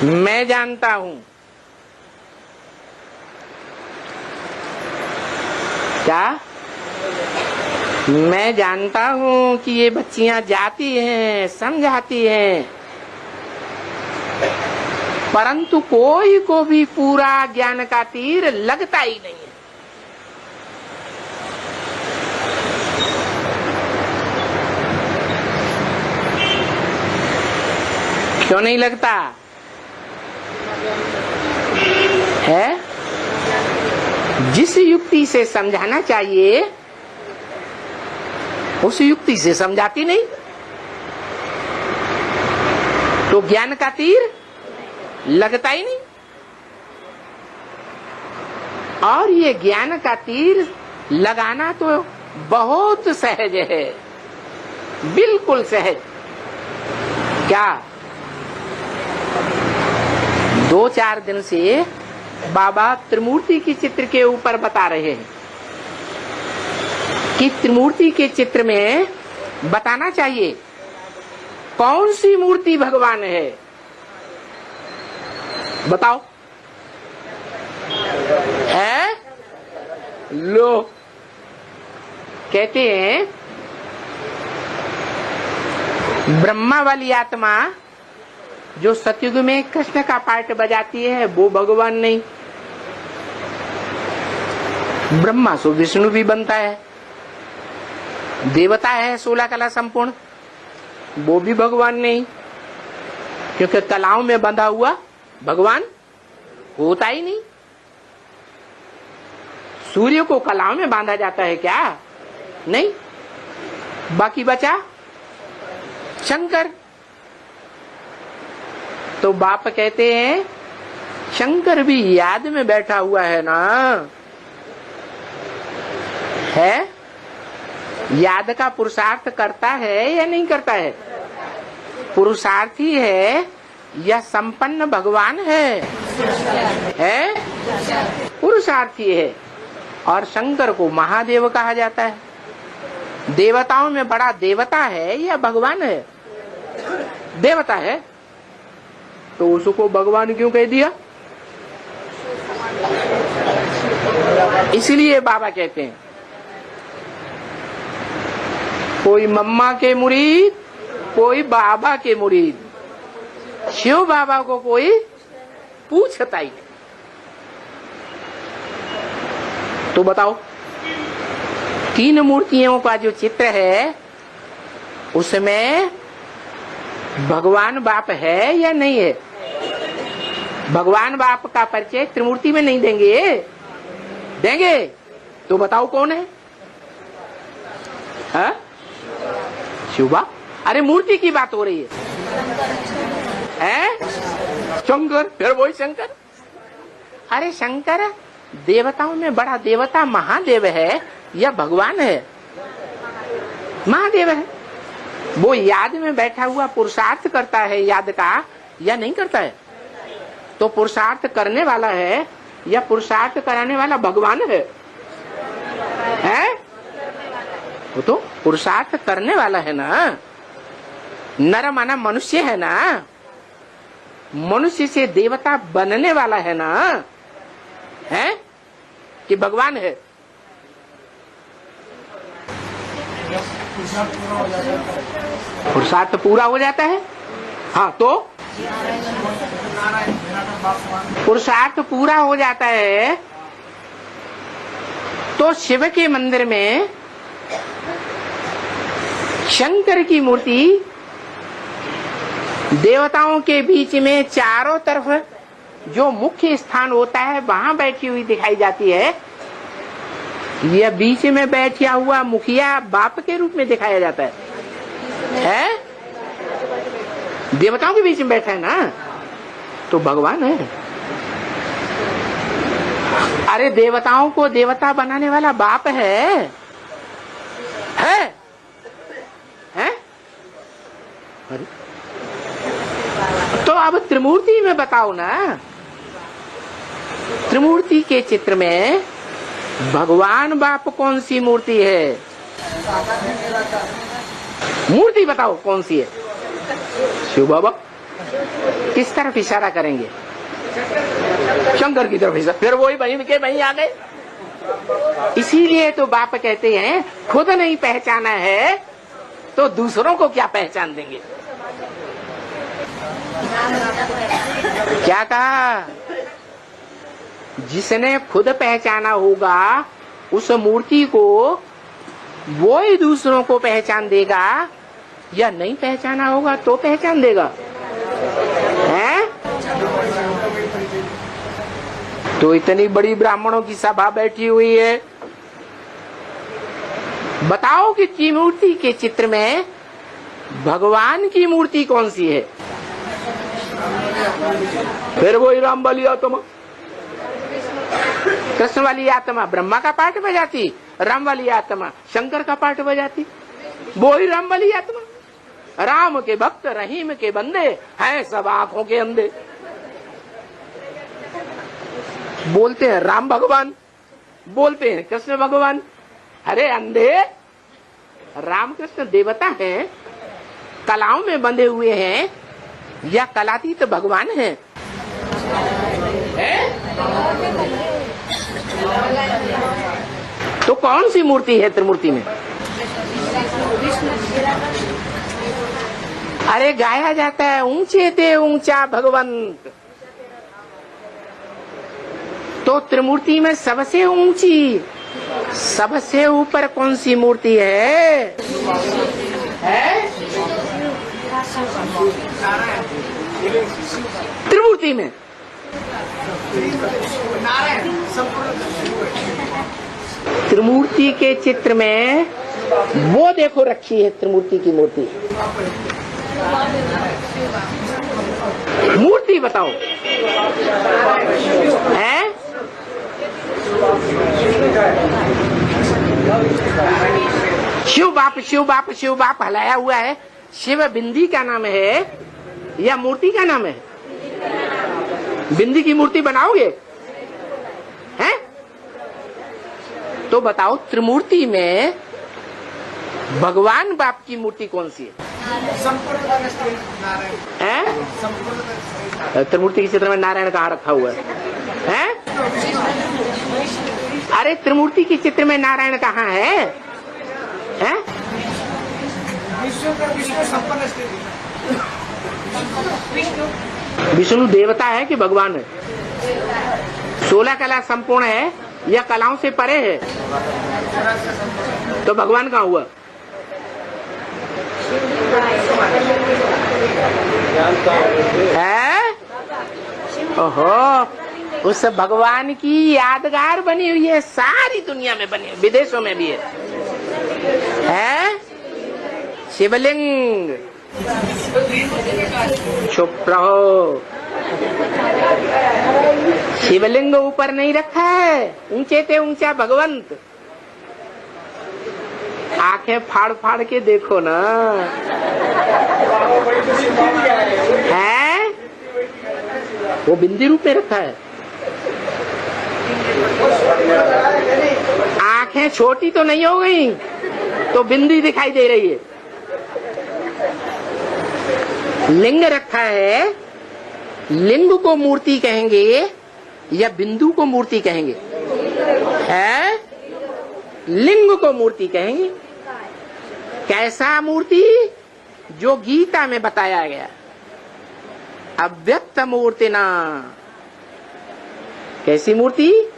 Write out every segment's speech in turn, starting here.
मैं जानता हूं। क्या? मैं जानता हूं कि ये बच्चियां जाती हैं, समझाती हैं, परंतु कोई को भी पूरा ज्ञान का तीर लगता ही नहीं है। क्यों नहीं लगता है? जिस युक्ति से समझाना चाहिए उस युक्ति से समझाती नहीं, तो ज्ञान का तीर लगता ही नहीं। और ये ज्ञान का तीर लगाना तो बहुत सहज है, बिल्कुल सहज। क्या? 2-4 दिन से बाबा त्रिमूर्ति की चित्र के ऊपर बता रहे हैं कि त्रिमूर्ति के चित्र में बताना चाहिए कौन सी मूर्ति भगवान है। बताओ। है? लो, कहते हैं ब्रह्मा वाली आत्मा जो सतयुग में कृष्ण का पार्ट बजाती है वो भगवान नहीं। ब्रह्मा सो विष्णु भी बनता है, देवता है 16 कला संपूर्ण, वो भी भगवान नहीं, क्योंकि कलाओं में बंधा हुआ भगवान होता ही नहीं। सूर्य को कलाओं में बांधा जाता है क्या? नहीं। बाकी बचा शंकर। तो बाप कहते हैं शंकर भी याद में बैठा हुआ है ना। है? याद का पुरुषार्थ करता है या नहीं करता है? पुरुषार्थी है या संपन्न भगवान है? है? पुरुषार्थी है। और शंकर को महादेव कहा जाता है। देवताओं में बड़ा देवता है या भगवान है? देवता है, तो उसको भगवान क्यों कह दिया? इसलिए बाबा कहते हैं कोई मम्मा के मुरीद, कोई बाबा के मुरीद, शिव बाबा को कोई पूछता ही। तो बताओ, 3 मूर्तियों का जो चित्र है उसमें भगवान बाप है या नहीं है? भगवान बाप का परिचय त्रिमूर्ति में नहीं देंगे? देंगे। तो बताओ कौन है? हा? शिव बाप। अरे मूर्ति की बात हो रही है? शंकर, फिर वही शंकर। अरे शंकर देवताओं में बड़ा देवता महादेव है या भगवान है? महादेव है। वो याद में बैठा हुआ पुरुषार्थ करता है याद का या नहीं करता है? तो पुरुषार्थ करने वाला है या पुरुषार्थ कराने वाला भगवान है? है? वो तो पुरुषार्थ करने वाला है ना। नर माना मनुष्य है ना, मनुष्य से देवता बनने वाला है ना। है कि भगवान है? पुरुषार्थ पूरा हो जाता है। हाँ, तो पुरुषार्थ पूरा हो जाता है तो शिव के मंदिर में शंकर की मूर्ति देवताओं के बीच में चारों तरफ जो मुख्य स्थान होता है वहां बैठी हुई दिखाई जाती है। यह बीच में बैठा हुआ मुखिया बाप के रूप में दिखाया जाता है? देवताओं के बीच में बैठा है ना, तो भगवान है। अरे देवताओं को देवता बनाने वाला बाप है? है? अरे तो अब त्रिमूर्ति में बताओ ना। त्रिमूर्ति के चित्र में भगवान बाप कौन सी मूर्ति है? मूर्ति बताओ कौन सी है? शिव बाबा। किस तरफ इशारा करेंगे? शंकर की तरफ इशारा, फिर वही वहीं के वहीं आ गए। इसीलिए तो बाप कहते हैं खुद नहीं पहचाना है तो दूसरों को क्या पहचान देंगे। क्या कहा? जिसने खुद पहचाना होगा उस मूर्ति को वो ही दूसरों को पहचान देगा, या नहीं पहचाना होगा तो पहचान देगा है? तो इतनी बड़ी ब्राह्मणों की सभा बैठी हुई है, बताओ कि त्रिमूर्ति के चित्र में भगवान की मूर्ति कौन सी है? फिर वही राम वाली आत्मा, कृष्ण वाली आत्मा ब्रह्मा का पाठ बजाती, राम वाली आत्मा शंकर का पाठ बजाती। वो ही राम वाली आत्मा, राम के भक्त रहीम के बंदे हैं सब आंखों के अंधे। बोलते हैं राम भगवान, बोलते हैं कृष्ण भगवान। अरे अंधे, राम कृष्ण देवता हैं, कलाओं में बंधे हुए हैं, या कलातीत भगवान हैं? तो कौन सी मूर्ति है त्रिमूर्ति में? अरे गाया जाता है ऊंचे ते ऊंचा भगवंत, तो त्रिमूर्ति में सबसे ऊंची, सबसे ऊपर कौन सी मूर्ति है? त्रिमूर्ति में त्रिमूर्ति के चित्र में वो देखो रखी है त्रिमूर्ति की मूर्ति। मूर्ति बताओ है? शिव बाप शिव बाप शिव बाप हलाया हुआ है। शिव बिंदी का नाम है या मूर्ति का नाम है? बिंदी की मूर्ति बनाओगे हैं? तो बताओ त्रिमूर्ति में भगवान बाप की मूर्ति कौन सी है? त्रिमूर्ति के चित्र में नारायण कहाँ रखा हुआ है? अरे त्रिमूर्ति के चित्र में नारायण कहाँ है? विष्णु देवता है कि भगवान है? 16 कला संपूर्ण है या कलाओं से परे है? तो भगवान कहाँ हुआ? है? ओहो, उस भगवान की यादगार बनी हुई है, सारी दुनिया में बनी है, विदेशों में भी है? शिवलिंग। चुप रहो, शिवलिंग ऊपर नहीं रखा है, ऊंचे ते ऊंचा भगवंत। आंखें फाड़ फाड़ के देखो ना, है? वो बिंदी रूप में रखा है। आंखें छोटी तो नहीं हो गई तो बिंदी दिखाई दे रही है। लिंग रखा है, लिंग को मूर्ति कहेंगे या बिंदु को मूर्ति कहेंगे? है? लिंग को मूर्ति कहेंगे। कैसा मूर्ति? जो गीता में बताया गया, अव्यक्त मूर्ति ना। कैसी मूर्ति?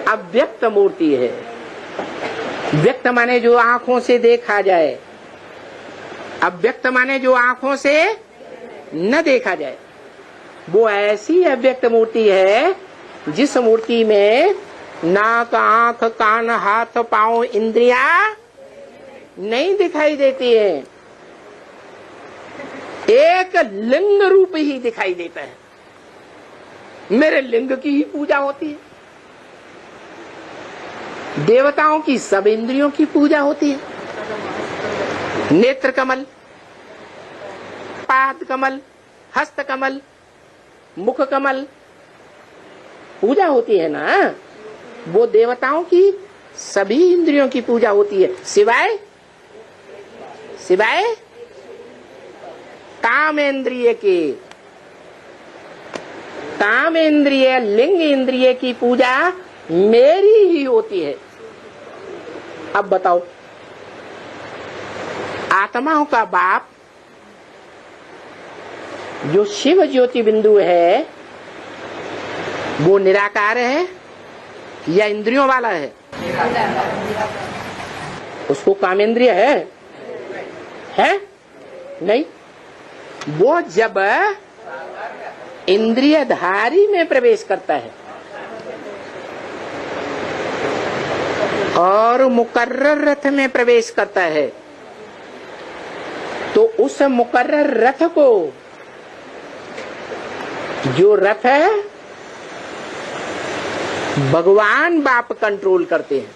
अव्यक्त मूर्ति है। व्यक्त माने जो आंखों से देखा जाए, अव्यक्त माने जो आंखों से न देखा जाए। वो ऐसी अव्यक्त मूर्ति है जिस मूर्ति में नाक, आंख, कान, हाथ, पांव, इंद्रियां नहीं दिखाई देती है, एक लिंग रूप ही दिखाई देता है। मेरे लिंग की ही पूजा होती है। देवताओं की सब इंद्रियों की पूजा होती है। नेत्र कमल, पाद कमल, हस्त कमल, मुख कमल पूजा होती है ना। वो देवताओं की सभी इंद्रियों की पूजा होती है, सिवाय सिवाय कामेंद्रिय के। काम इंद्रिय, लिंग इंद्रिय की पूजा मेरी ही होती है। अब बताओ, आत्माओं का बाप जो शिव ज्योति बिंदु है वो निराकार है या इंद्रियों वाला है? उसको कामेंद्रिय है? नहीं। वो जब इंद्रियधारी में प्रवेश करता है और मुकर्रर रथ में प्रवेश करता है तो उस मुकर्रर रथ को, जो रथ है, भगवान बाप कंट्रोल करते हैं।